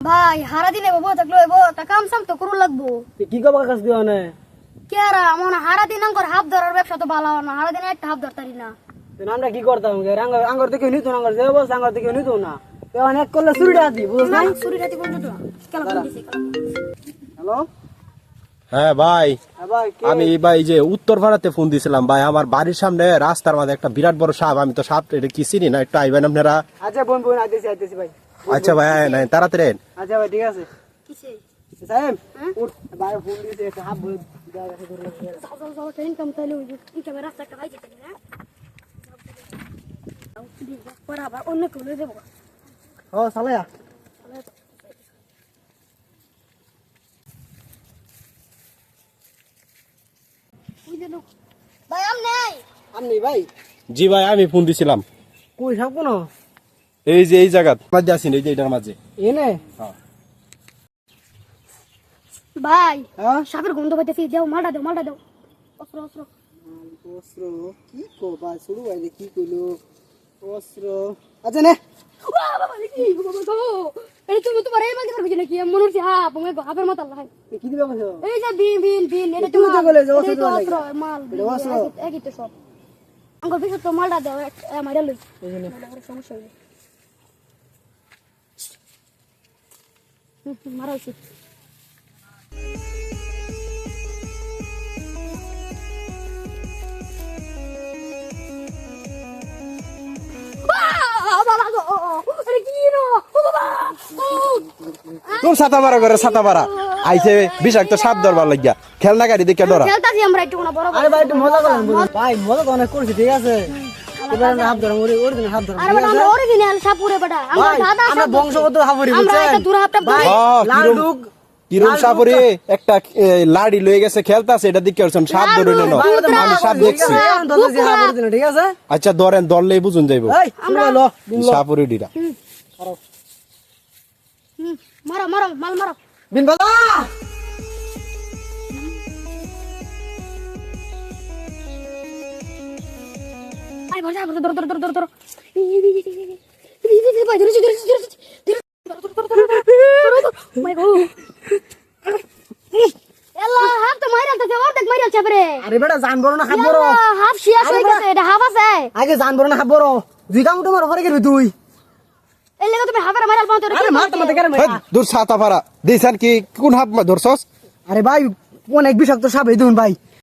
ভাই হারা দিনে বাবু থাকলো একটা কাম সাম তো করু লাগবো। কি কবা কাজ দিও না কেরা মনে হারা দিন আঙ্গর হাফ ধরার ব্যবসা তো ভালো না, হারা দিনে একটা হাফ ধরতারি না। আমরা কি করতাম আঙ্গর থেকে নিত আঙ্গর যে বস আঙ্গর থেকে নিত না অনেক করলে চুরিটা দি বুঝছ না চুরি রাতি কোন তো কেলা কোন দিছে। হ্যালো হ্যাঁ ভাই, ভাই আমি ভাই যে উত্তর ভারতে ফোন দিছিলাম ভাই, আমার বাড়ির সামনে রাস্তার মাঝে একটা বিরাট বড় সাপ, আমি তো সাপ এটা কি চিনি না, একটু আইবেন আপনারা? আচ্ছা বোন বোন আইতেছি ভাই। আচ্ছা ভাই নাই তাড়াতাড়ি আইন। আচ্ছা ভাই ঠিক আছে কিসে সাহেব উঠ ভাই ফোন দিয়েছে একটা হাফ বই জায়গা থেকে ধরে যাও যাও যাও ট্রেন কাম তাইলে ওই ইনকামের রাস্তা একটা ভাই যেতে না পরে আবার অন্য কেউ লয়ে যাবো। ও সালায়া ভাই আমনি ভাই জি ভাই, আমি ফোন দিছিলাম কই সাপ কোন এই যে এই জায়গা মাঝে আছি, এই যে এটার মাঝে। এনে ভাই হ্যাঁ সাপের গন্ধ পাইতেছি, যাও মালটা দাও অস্ত্র অস্ত্র অস্ত্র কি কো ভাই শুরু ভাই কি কইলো অস্ত্র আচ্ছা নে বাবা কি বাবা এটা তুমি তোমার এই মাঝে করবে নাকি মনে হচ্ছে হ্যাঁ তুমি হাফের মত আল্লাহ কি দিবা বসে এই যে বিন এটা তুমি তো বলে যে অস্ত্র এটা দিবা অস্ত্র মাল একই তো সব আঙ্গুর পিছনে তো মালটা দাও মাইরা লই সমস্যা হইবে মারা উচিত। তোর ছাতা পাড়া করে ছাতা পাড়া আইছে বিষাক্ত সাপ ধরবার লাগিয়া, খেলনা গাড়ি দেখে ডরা। খেলতাছি আমরা একটু না বড় আরে ভাই একটু মজা করলাম ভাই, মজা তো অনেক করছি ঠিক আছে এবার আমরা হাফ ধরো ওরে হাফ ধরো আরে বড় আমরা অরিজিনাল সাপুরে বড়া আমরা দাদা আমরা বংশগত হাফরি আমরা বুঝছেন এটা দূর হাফটা ভাই লাডুক কিরম সাপরে একটা লাড়ি লয়ে গেছে খেলতাছে, এটা দিকে সাপ ধরে নেন, আমি সাপ দেখছি। ঠিক আছে আচ্ছা ধরেন, ধরলেই বুঝুন যাইবো এই আমরা লো সাপুরে ডিরা। মারো মারো মাল মারো বিন বাবা আই বড় ধর ধর ধর ধর ধর এই ভাই ধরেছি মাই গো এলা হাফ তো মাইরালতে অর্ধেক মাইরাল চাপরে। আরে বেটা জান বড় না হাফ বড় হাফ শেষ হয়ে গেছে, এটা হাফ আছে আগে জান বড় না হাফ বড় দুই কাম তোমার ওপরে গেবি তুই এই লাগা তুমি হাফের মাইরাল পাও তো আরে মার তোমাতে কেন দূর ছাতা পাড়া দিছেন কি কোন হাপ ধরছস? আরে ভাই অনেক বিষাক্ত সাপ এই দেখুন ভাই